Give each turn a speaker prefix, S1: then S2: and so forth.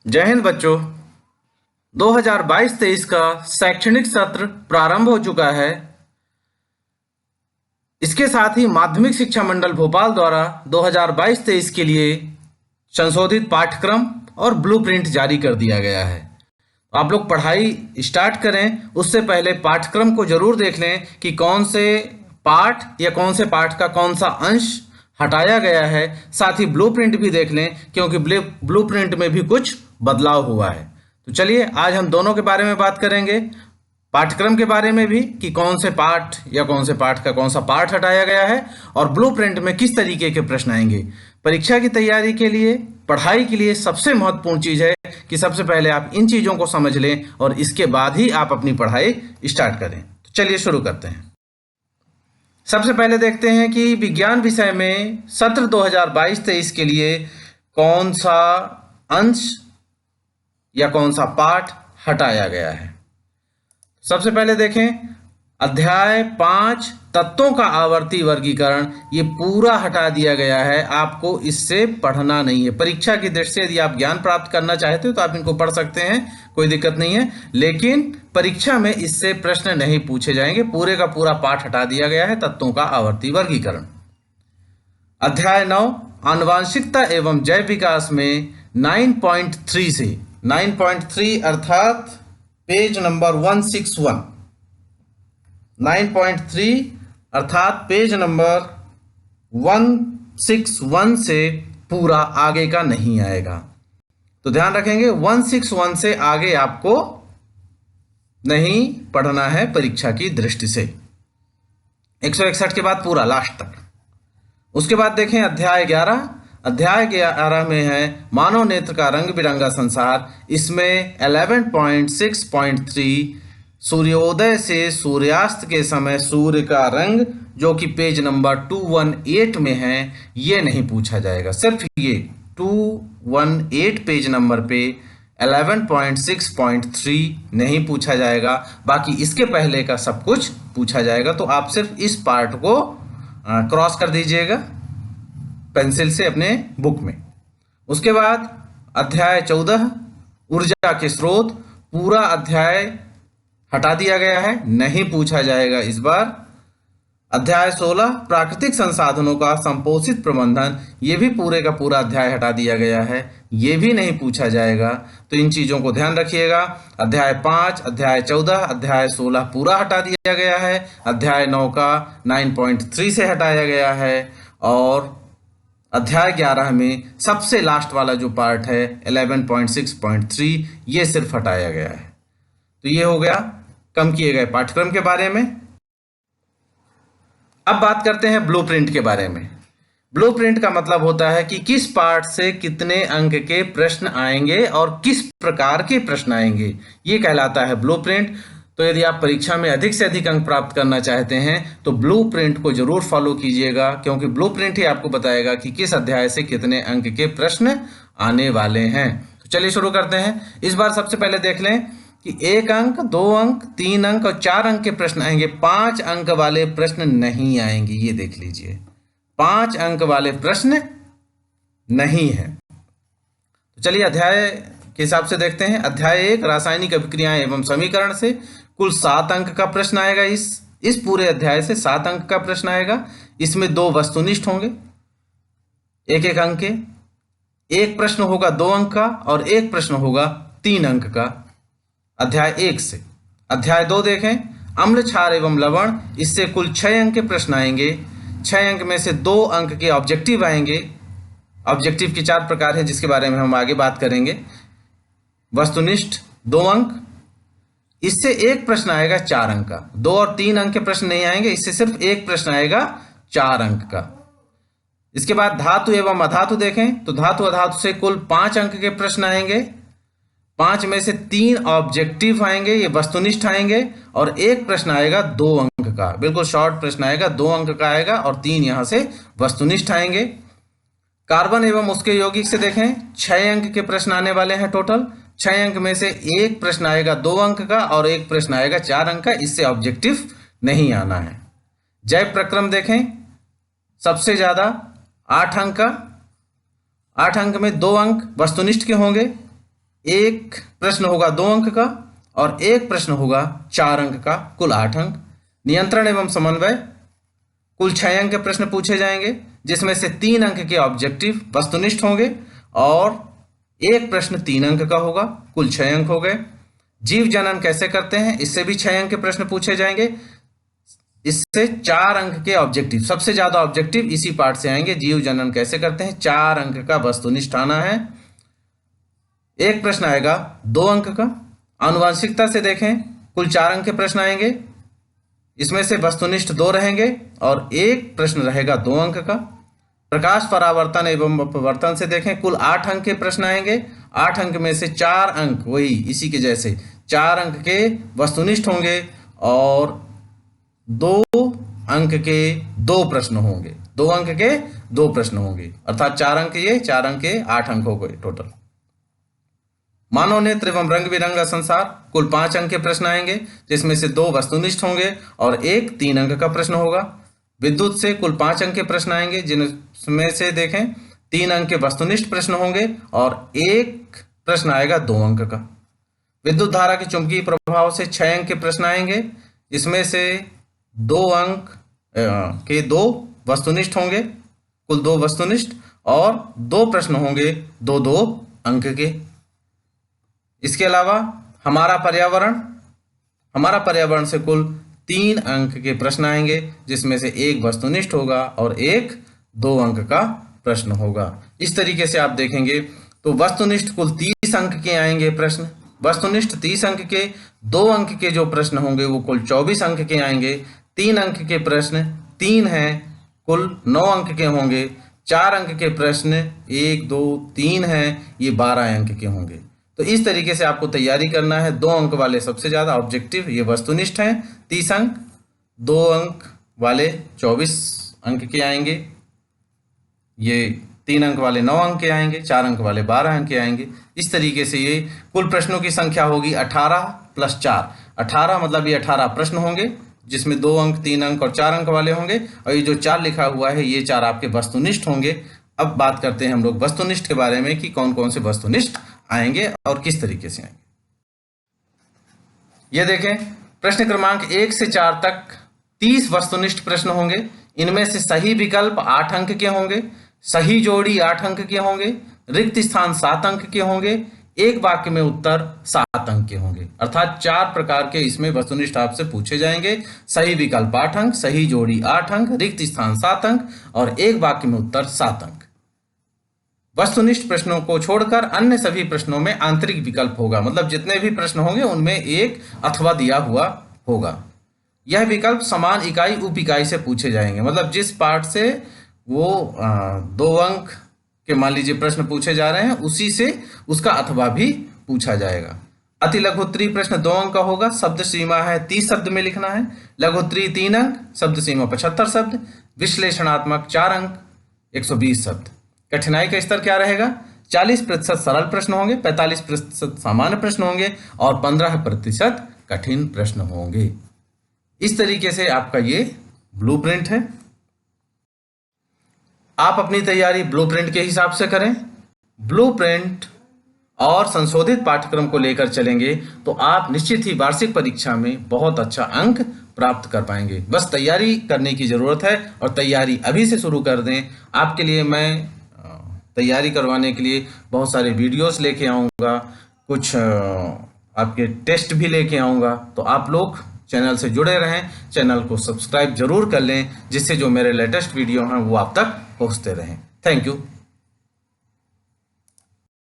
S1: जय हिंद बच्चों। 2022-23 का शैक्षणिक सत्र प्रारंभ हो चुका है। इसके साथ ही माध्यमिक शिक्षा मंडल भोपाल द्वारा 2022-23 के लिए संशोधित पाठ्यक्रम और ब्लूप्रिंट जारी कर दिया गया है। आप लोग पढ़ाई स्टार्ट करें उससे पहले पाठ्यक्रम को जरूर देख लें कि कौन से पाठ या कौन से पाठ का कौन सा अंश हटाया गया है। साथ ही ब्लूप्रिंट भी देख लें क्योंकि ब्लूप्रिंट में भी कुछ बदलाव हुआ है। तो चलिए आज हम दोनों के बारे में बात करेंगे, पाठ्यक्रम के बारे में भी कि कौन से पाठ या कौन से पाठ का कौन सा पाठ हटाया गया है और ब्लूप्रिंट में किस तरीके के प्रश्न आएंगे। परीक्षा की तैयारी के लिए, पढ़ाई के लिए सबसे महत्वपूर्ण चीज है कि सबसे पहले आप इन चीजों को समझ लें और इसके बाद ही आप अपनी पढ़ाई स्टार्ट करें। तो चलिए शुरू करते हैं। सबसे पहले देखते हैं कि विज्ञान विषय में सत्र 2022-23 के लिए कौन सा अंश या कौन सा पाठ हटाया गया है। सबसे पहले देखें अध्याय 5 तत्वों का आवर्ती वर्गीकरण, ये पूरा हटा दिया गया है। आपको इससे पढ़ना नहीं है। परीक्षा की दृष्टि से यदि आप ज्ञान प्राप्त करना चाहते हो तो आप इनको पढ़ सकते हैं, कोई दिक्कत नहीं है, लेकिन परीक्षा में इससे प्रश्न नहीं पूछे जाएंगे। पूरे का पूरा पाठ हटा दिया गया है, तत्वों का आवर्ती वर्गीकरण। अध्याय 9 आनुवांशिकता एवं जैव विकास में 9.3 से 9.3 अर्थात पेज नंबर 161, 9.3 अर्थात पेज नंबर 161 से पूरा आगे का नहीं आएगा। तो ध्यान रखेंगे 161 से आगे आपको नहीं पढ़ना है परीक्षा की दृष्टि से। 161 के बाद पूरा लास्ट तक। उसके बाद देखें अध्याय 11। अध्याय 11 में है मानव नेत्र का रंग बिरंगा संसार। इसमें 11.6.3 सूर्योदय से सूर्यास्त के समय सूर्य का रंग, जो कि पेज नंबर 218 में है, ये नहीं पूछा जाएगा। सिर्फ ये 218 पेज नंबर पे 11.6.3 नहीं पूछा जाएगा, बाकी इसके पहले का सब कुछ पूछा जाएगा। तो आप सिर्फ इस पार्ट को क्रॉस कर दीजिएगा पेंसिल से अपने बुक में। उसके बाद अध्याय 14 ऊर्जा के स्रोत, पूरा अध्याय हटा दिया गया है, नहीं पूछा जाएगा इस बार। अध्याय 16 प्राकृतिक संसाधनों का संपोषित प्रबंधन, ये भी पूरे का पूरा अध्याय हटा दिया गया है, ये भी नहीं पूछा जाएगा। तो इन चीजों को ध्यान रखिएगा। अध्याय 5, अध्याय 14, अध्याय 16 पूरा हटा दिया गया है। अध्याय 9 का 9.3 से हटाया गया है और अध्याय 11 में सबसे लास्ट वाला जो पार्ट है 11.6.3 ये सिर्फ हटाया गया है। तो ये हो गया कम किए गए पाठ्यक्रम के बारे में। अब बात करते हैं ब्लूप्रिंट के बारे में। ब्लूप्रिंट का मतलब होता है कि किस पार्ट से कितने अंक के प्रश्न आएंगे और किस प्रकार के प्रश्न आएंगे, ये कहलाता है ब्लूप्रिंट। तो यदि आप परीक्षा में अधिक से अधिक अंक प्राप्त करना चाहते हैं तो ब्लूप्रिंट को जरूर फॉलो कीजिएगा, क्योंकि ब्लूप्रिंट ही आपको बताएगा कि किस अध्याय से कितने अंक के प्रश्न आने वाले हैं। तो चलिए शुरू करते हैं। इस बार सबसे पहले देख लें कि 1 अंक, 2 अंक, 3 अंक और 4 अंक के प्रश्न आएंगे। 5 अंक वाले प्रश्न नहीं आएंगे, ये देख लीजिए, 5 अंक वाले प्रश्न नहीं है। तो चलिए अध्याय के हिसाब से देखते हैं। अध्याय 1 रासायनिक अभिक्रियाएं एवं समीकरण से कुल 7 अंक का प्रश्न आएगा। इस पूरे अध्याय से 7 अंक का प्रश्न आएगा। इसमें 2 वस्तुनिष्ठ होंगे 1-1 अंक के, एक प्रश्न होगा 2 अंक का और एक प्रश्न होगा 3 अंक का अध्याय 1 से। अध्याय 2 देखें अम्ल, क्षार एवं लवण, इससे कुल 6 अंक के प्रश्न आएंगे। 6 अंक में से 2 अंक के ऑब्जेक्टिव आएंगे। ऑब्जेक्टिव के 4 प्रकार हैं जिसके बारे में हम आगे बात करेंगे। वस्तुनिष्ठ 2 अंक, इससे एक प्रश्न आएगा 4 अंक का। 2 और 3 अंक के प्रश्न नहीं आएंगे, इससे सिर्फ एक प्रश्न आएगा 4 अंक का। इसके बाद धातु एवं अधातु देखें तो धातु अधातु से कुल 5 अंक के प्रश्न आएंगे। 5 में से 3 ऑब्जेक्टिव आएंगे, ये वस्तुनिष्ठ आएंगे, और एक प्रश्न आएगा 2 अंक का, बिल्कुल शॉर्ट प्रश्न आएगा, 2 अंक का आएगा और 3 यहां से वस्तुनिष्ठ आएंगे। कार्बन एवं उसके यौगिक से देखें 6 अंक के प्रश्न आने वाले हैं टोटल। 6 अंक में से एक प्रश्न आएगा 2 अंक का और एक प्रश्न आएगा 4 अंक का, इससे ऑब्जेक्टिव नहीं आना है। जैव प्रक्रम देखें सबसे ज्यादा 8 अंक का, 8 अंक में 2 अंक वस्तुनिष्ठ के होंगे, एक प्रश्न होगा 2 अंक का और एक प्रश्न होगा 4 अंक का, कुल 8 अंक। नियंत्रण एवं समन्वय, कुल 6 अंक के प्रश्न पूछे जाएंगे, जिसमें से 3 अंक के ऑब्जेक्टिव वस्तुनिष्ठ होंगे और एक प्रश्न 3 अंक का होगा, कुल 6 अंक हो गए। जीव जनन कैसे करते हैं, इससे भी 6 अंक के प्रश्न पूछे जाएंगे, इससे 4 अंक के ऑब्जेक्टिव, सबसे ज्यादा ऑब्जेक्टिव इसी पार्ट से आएंगे। जीव जनन कैसे करते हैं, 4 अंक का वस्तुनिष्ठ आना है। एक प्रश्न आएगा 2 अंक का। आनुवंशिकता से देखें, कुल 4 अंक के प्रश्न आएंगे, इसमें से वस्तुनिष्ठ 2 रहेंगे और एक प्रश्न रहेगा 2 अंक का। प्रकाश परावर्तन एवं अपवर्तन से देखें, कुल 8 अंक के प्रश्न आएंगे। 8 अंक में से 4 अंक वही इसी के जैसे 4 अंक के वस्तुनिष्ठ होंगे और 2 अंक के 2 प्रश्न होंगे, 2 अंक के 2 प्रश्न होंगे, अर्थात 4 अंक ये, 4 अंक के 8 अंक हो गए टोटल। मानव नेत्र एवं रंग बिरंगा संसार, कुल 5 अंक के प्रश्न आएंगे, जिसमें से 2 वस्तुनिष्ठ होंगे और एक 3 अंक का प्रश्न होगा। विद्युत से कुल 5 अंक के प्रश्न आएंगे, जिनमें से देखें 3 अंक के वस्तुनिष्ठ प्रश्न होंगे और एक प्रश्न आएगा 2 अंक का। विद्युत धारा के चुंबकीय प्रभाव से 6 अंक के प्रश्न आएंगे, इसमें से 2 अंक के 2 वस्तुनिष्ठ होंगे, कुल 2 वस्तुनिष्ठ और 2 प्रश्न होंगे 2-2 अंक के। इसके अलावा हमारा पर्यावरण से कुल 3 अंक के प्रश्न आएंगे, जिसमें से एक वस्तुनिष्ठ होगा और एक 2 अंक का प्रश्न होगा। इस तरीके से आप देखेंगे तो वस्तुनिष्ठ कुल 30 अंक के आएंगे प्रश्न, वस्तुनिष्ठ 30 अंक के, 2 अंक के जो प्रश्न होंगे वो कुल 24 अंक के आएंगे। 3 अंक के प्रश्न 3 हैं, कुल 9 अंक के होंगे। 4 अंक के प्रश्न 1 2 3 हैं, ये 12 अंक के होंगे। तो इस तरीके से आपको तैयारी करना है। 2 अंक वाले सबसे ज्यादा ऑब्जेक्टिव ये वस्तुनिष्ठ हैं 30 अंक, 2 अंक वाले 24 अंक के आएंगे, ये 3 अंक वाले 9 अंक के आएंगे, 4 अंक वाले 12 अंक के आएंगे। इस तरीके से ये कुल प्रश्नों की संख्या होगी 18 + 4। 18 मतलब ये 18 प्रश्न होंगे, जिसमें 2 अंक 3 अंक और 4 अंक वाले होंगे, और ये जो 4 लिखा हुआ है ये 4 आपके वस्तुनिष्ठ होंगे। अब बात करते हैं हम लोग वस्तुनिष्ठ के बारे में कि कौन कौन से वस्तुनिष्ठ आएंगे और किस तरीके से आएंगे। ये देखें, प्रश्न क्रमांक 1 से 4 तक 30 वस्तुनिष्ठ प्रश्न होंगे। इनमें से सही विकल्प 8 अंक के होंगे, सही जोड़ी 8 अंक के होंगे, रिक्त स्थान 7 अंक के होंगे, एक वाक्य में उत्तर 7 अंक के होंगे। अर्थात 4 प्रकार के इसमें वस्तुनिष्ठ आपसे पूछे जाएंगे। सही विकल्प 8 अंक, सही जोड़ी 8 अंक, रिक्त स्थान 7 अंक और एक वाक्य में उत्तर 7 अंक। वस्तुनिष्ठ प्रश्नों को छोड़कर अन्य सभी प्रश्नों में आंतरिक विकल्प होगा, मतलब जितने भी प्रश्न होंगे उनमें एक अथवा दिया हुआ होगा। यह विकल्प समान इकाई उप इकाई से पूछे जाएंगे, मतलब जिस पार्ट से वो 2 अंक के मान लीजिए प्रश्न पूछे जा रहे हैं उसी से उसका अथवा भी पूछा जाएगा। अति लघु उत्तरीय प्रश्न 2 अंक का होगा, शब्द सीमा है 30 शब्द में लिखना है। लघु उत्तरीय 3 अंक, शब्द सीमा 75 शब्द। विश्लेषणात्मक 4 अंक, 120 शब्द। कठिनाई का स्तर क्या रहेगा, 40% सरल प्रश्न होंगे, 45% सामान्य प्रश्न होंगे और 15% कठिन प्रश्न होंगे। इस तरीके से आपका ये ब्लूप्रिंट है। आप अपनी तैयारी ब्लूप्रिंट के हिसाब से करें। ब्लूप्रिंट और संशोधित पाठ्यक्रम को लेकर चलेंगे तो आप निश्चित ही वार्षिक परीक्षा में बहुत अच्छा अंक प्राप्त कर पाएंगे। बस तैयारी करने की जरूरत है और तैयारी अभी से शुरू कर दें। आपके लिए मैं तैयारी करवाने के लिए बहुत सारे वीडियोस लेके आऊँगा, कुछ आपके टेस्ट भी लेके आऊँगा, तो आप लोग चैनल से जुड़े रहें, चैनल को सब्सक्राइब जरूर कर लें, जिससे जो मेरे लेटेस्ट वीडियो हैं वो आप तक पहुँचते रहें। Thank you.